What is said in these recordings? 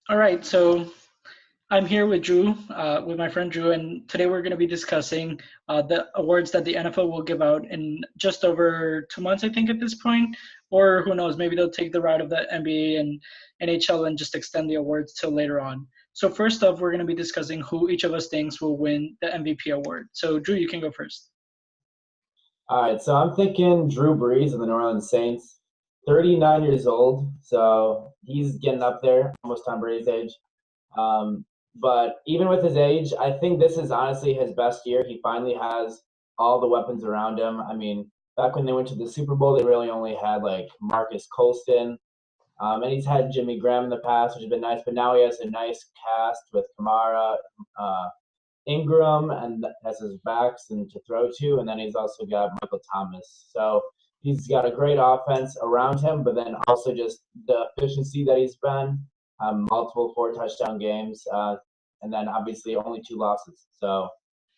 All right, so I'm here with Drew, with my friend Drew, and today we're going to be discussing the awards that the NFL will give out in just over 2 months, I think, at this point. Or who knows, maybe they'll take the route of the NBA and NHL and just extend the awards till later on. So, first off, we're going to be discussing who each of us thinks will win the MVP award. So, Drew, you can go first. All right, so I'm thinking Drew Brees of the New Orleans Saints, 39 years old, so he's getting up there, almost Tom Brady's age. But even with his age, I think this is honestly his best year. He finally has all the weapons around him. I mean, back when they went to the Super Bowl, they really only had like Marcus Colston, and he's had Jimmy Graham in the past, which has been nice. But now he has a nice cast with Kamara, uh, Ingram and as his backs and to throw to, and then he's also got Michael Thomas. So he's got a great offense around him, but then also just the efficiency that he's been, multiple four touchdown games, and then obviously only two losses. So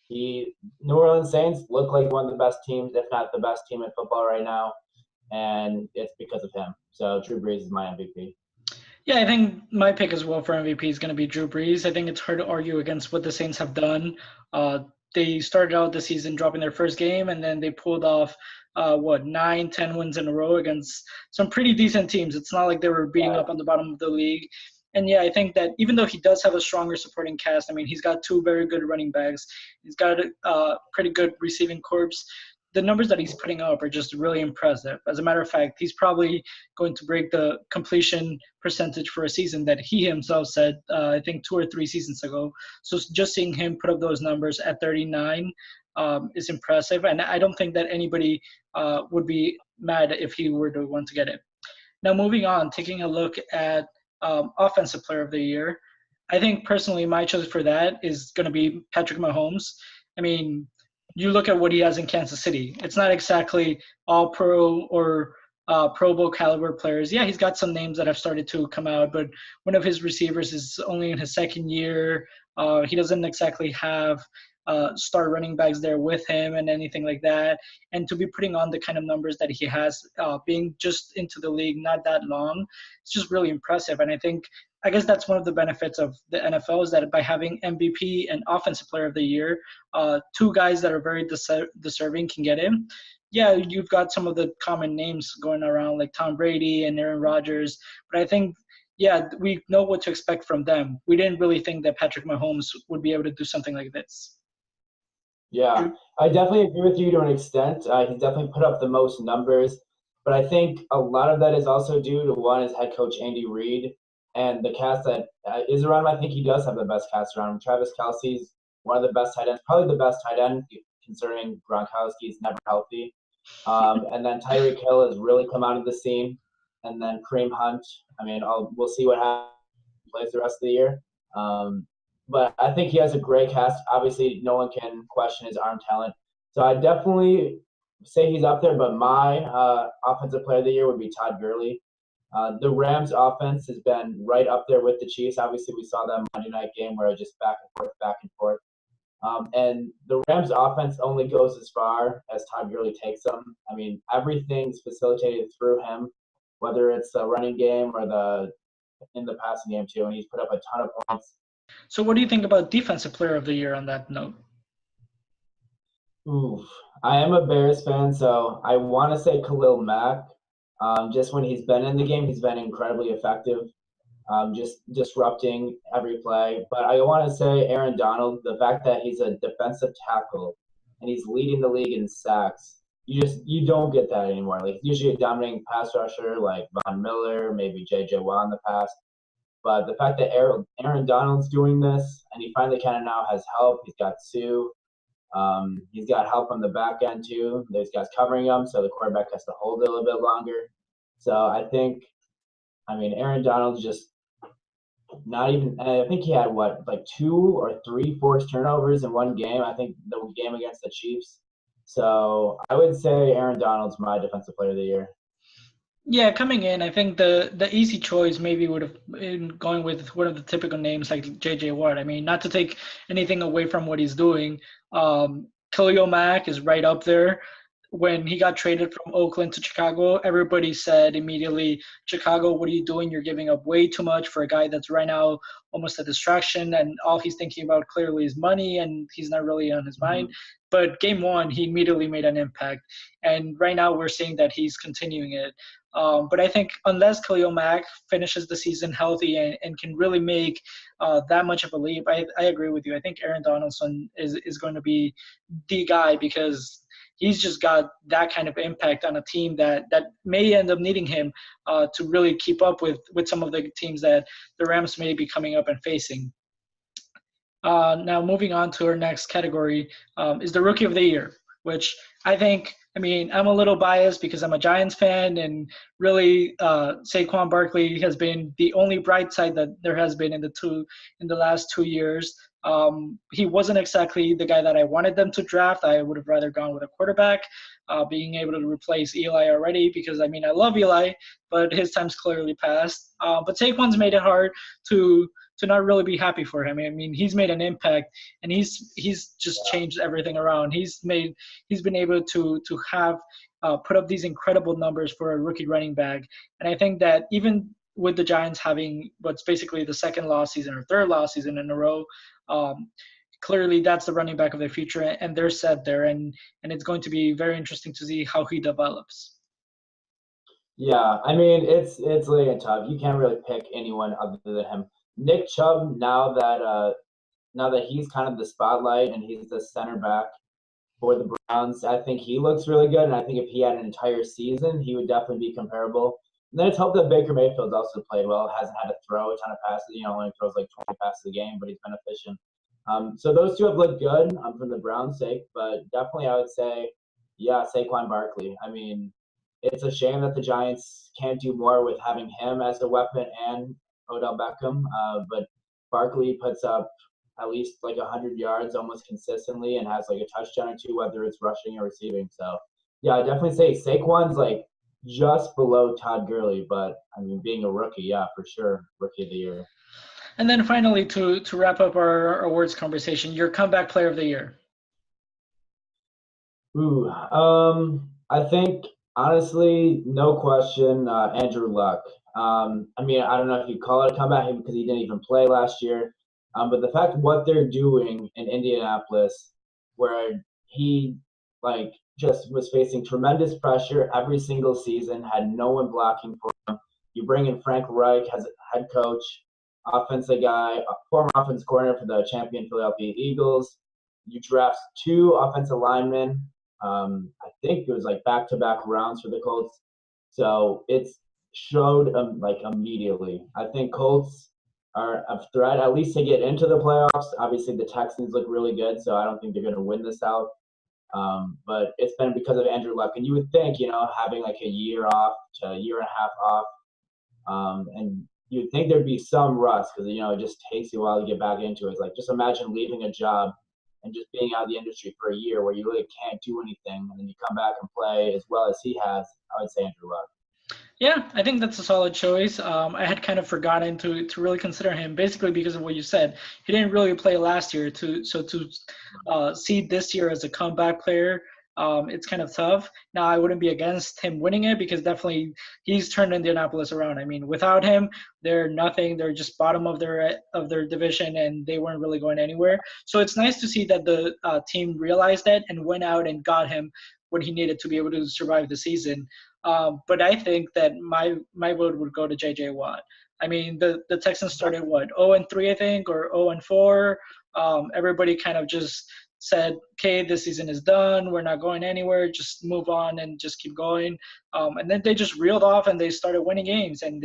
he New Orleans Saints look like one of the best teams, if not the best team in football right now, and it's because of him. So Drew Brees is my MVP. Yeah, I think my pick as well for MVP is going to be Drew Brees. I think it's hard to argue against what the Saints have done. They started out the season dropping their first game, and then they pulled off nine, 10 wins in a row against some pretty decent teams. It's not like they were beating Right. up on the bottom of the league. And yeah, I think that even though he does have a stronger supporting cast, I mean, he's got two very good running backs. He's got a pretty good receiving corps. The numbers that he's putting up are just really impressive. As a matter of fact, he's probably going to break the completion percentage for a season that he himself said, I think 2 or 3 seasons ago. So just seeing him put up those numbers at 39 is impressive. And I don't think that anybody would be mad if he were the one to get it. Now, moving on, taking a look at Offensive Player of the Year, I think personally my choice for that is going to be Patrick Mahomes. I mean, you look at what he has in Kansas City. It's not exactly all pro or Pro Bowl caliber players. Yeah, he's got some names that have started to come out, but one of his receivers is only in his second year. He doesn't exactly have star running backs there with him and anything like that. And to be putting on the kind of numbers that he has, being just into the league not that long, it's just really impressive. And I guess that's one of the benefits of the NFL is that by having MVP and Offensive Player of the Year, two guys that are very deserving can get in. Yeah, you've got some of the common names going around like Tom Brady and Aaron Rodgers, but I think yeah, we know what to expect from them. We didn't really think that Patrick Mahomes would be able to do something like this. Yeah, I definitely agree with you to an extent. He's definitely put up the most numbers, but I think a lot of that is also due to one is head coach Andy Reid and the cast that is around him. I think he does have the best cast around him. Travis Kelsey's one of the best tight ends, probably the best tight end considering Gronkowski's never healthy. And then Tyreek Hill has really come out of the scene, and then Kareem Hunt. I mean, we'll see what happens plays the rest of the year. Um, but I think he has a great cast. Obviously, no one can question his arm talent. So I definitely say he's up there. But my offensive player of the year would be Todd Gurley. The Rams' offense has been right up there with the Chiefs. Obviously, we saw that Monday night game where it was just back and forth, back and forth. And the Rams' offense only goes as far as Todd Gurley takes them. I mean, everything's facilitated through him, whether it's the running game or the in the passing game too, and he's put up a ton of points. So, what do you think about Defensive Player of the Year on that note? Oof. I am a Bears fan, so I want to say Khalil Mack. Just when he's been in the game, he's been incredibly effective, just disrupting every play. But I want to say Aaron Donald, the fact that he's a defensive tackle and he's leading the league in sacks, you don't get that anymore. Like usually a dominating pass rusher like Von Miller, maybe J.J. Watt in the past. But the fact that Aaron Donald's doing this and he finally kind of now has help. He's got Sue. He's got help on the back end too. There's guys covering him, so the quarterback has to hold it a little bit longer. So I mean, Aaron Donald's just not even. I think he had what, like two or three forced turnovers in one game. I think the game against the Chiefs. So I would say Aaron Donald's my defensive player of the year. Yeah, coming in, I think the easy choice maybe would have been going with one of the typical names like J.J. Watt. I mean, not to take anything away from what he's doing, Khalil Mack is right up there. when he got traded from Oakland to Chicago, everybody said immediately, Chicago, what are you doing? You're giving up way too much for a guy that's right now almost a distraction, and all he's thinking about clearly is money, and he's not really on his mind. But game one, he immediately made an impact. And right now we're seeing that he's continuing it. But I think unless Khalil Mack finishes the season healthy and can really make that much of a leap, I agree with you. I think Aaron Donaldson is going to be the guy because he's just got that kind of impact on a team that may end up needing him to really keep up with some of the teams that the Rams may be coming up and facing. Now, moving on to our next category is the Rookie of the Year, which I think, I mean, I'm a little biased because I'm a Giants fan, and really Saquon Barkley has been the only bright side that there has been in the last 2 years. He wasn't exactly the guy that I wanted them to draft. I would have rather gone with a quarterback, being able to replace Eli already because, I mean, I love Eli, but his time's clearly passed. But Saquon's made it hard to not really be happy for him. I mean, he's made an impact, and he's just changed everything around. He's been able to have put up these incredible numbers for a rookie running back, and I think that even with the Giants having what's basically the second lost season or third lost season in a row, clearly that's the running back of the future, and they're set there, and it's going to be very interesting to see how he develops. Yeah, I mean it's really tough. You can't really pick anyone other than him. Nick Chubb, now that he's kind of the spotlight and he's the center back for the Browns, I think he looks really good. And I think if he had an entire season, he would definitely be comparable. And then it's helped that Baker Mayfield's also played well. Hasn't had to throw a ton of passes. Only throws like 20 passes a game, but he's been efficient. So those two have looked good from the Browns' sake. But definitely, I would say, yeah, Saquon Barkley. I mean, it's a shame that the Giants can't do more with having him as a weapon and Odell Beckham. But Barkley puts up at least like 100 yards almost consistently and has like a touchdown or two, whether it's rushing or receiving. So, yeah, I definitely say Saquon's like just below Todd Gurley, but I mean, being a rookie, yeah, for sure, Rookie of the Year. And then finally, to wrap up our awards conversation, your comeback player of the year. Ooh, I think honestly, no question, Andrew Luck. I mean, I don't know if you call it a comeback because he didn't even play last year. But the fact what they're doing in Indianapolis, where he like just was facing tremendous pressure every single season, had no one blocking for him. You bring in Frank Reich as a head coach, offensive guy, a former offensive coordinator for the champion Philadelphia Eagles. You draft two offensive linemen. I think it was like back-to-back rounds for the Colts. So it's showed like immediately. I think Colts are a threat at least to get into the playoffs. Obviously, the Texans look really good, so I don't think they're going to win the South. But it's been because of Andrew Luck. And you would think, having like a year off to a year and a half off, and you'd think there'd be some rust because, it just takes you a while to get back into it. It's like just imagine leaving a job and just being out of the industry for a year where you really can't do anything, and then you come back and play as well as he has. I would say Andrew Luck. Yeah, I think that's a solid choice. I had kind of forgotten to really consider him, basically because of what you said. He didn't really play last year, to see this year as a comeback player, it's kind of tough. Now, I wouldn't be against him winning it because definitely he's turned Indianapolis around. I mean, without him, they're nothing. They're just bottom of their division, and they weren't really going anywhere. So it's nice to see that the team realized that and went out and got him when he needed to be able to survive the season. But I think that my vote would go to J.J. Watt. I mean, the Texans started, 0-3, I think, or 0-4. Everybody kind of just said, okay, this season is done. We're not going anywhere. Just move on and just keep going. And then they just reeled off and they started winning games. And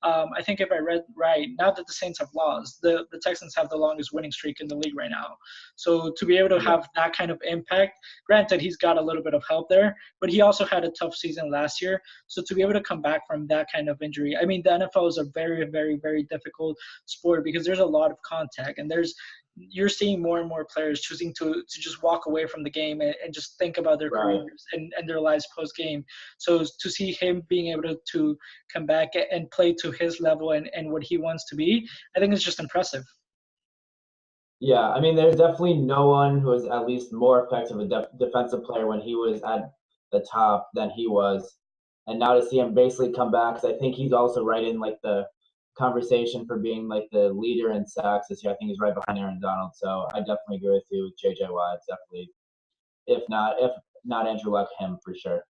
I think if I read right, now that the Saints have lost, the Texans have the longest winning streak in the league right now. So to be able to have that kind of impact, granted, he's got a little bit of help there, but he also had a tough season last year. So to be able to come back from that kind of injury, I mean, the NFL is a very, very, very difficult sport because there's a lot of contact, and you're seeing more and more players choosing to just walk away from the game and just think about their careers and their lives post game. So to see him being able to come back and play to his level and what he wants to be, I think it's just impressive. Yeah, I mean, there's definitely no one who was at least more effective a defensive player when he was at the top than he was. And now to see him basically come back, because I think he's also right in like the conversation for being like the leader in sacks this year. I think he's right behind Aaron Donald. So I definitely agree with you with JJ Watt. Definitely, if not Andrew Luck, him for sure.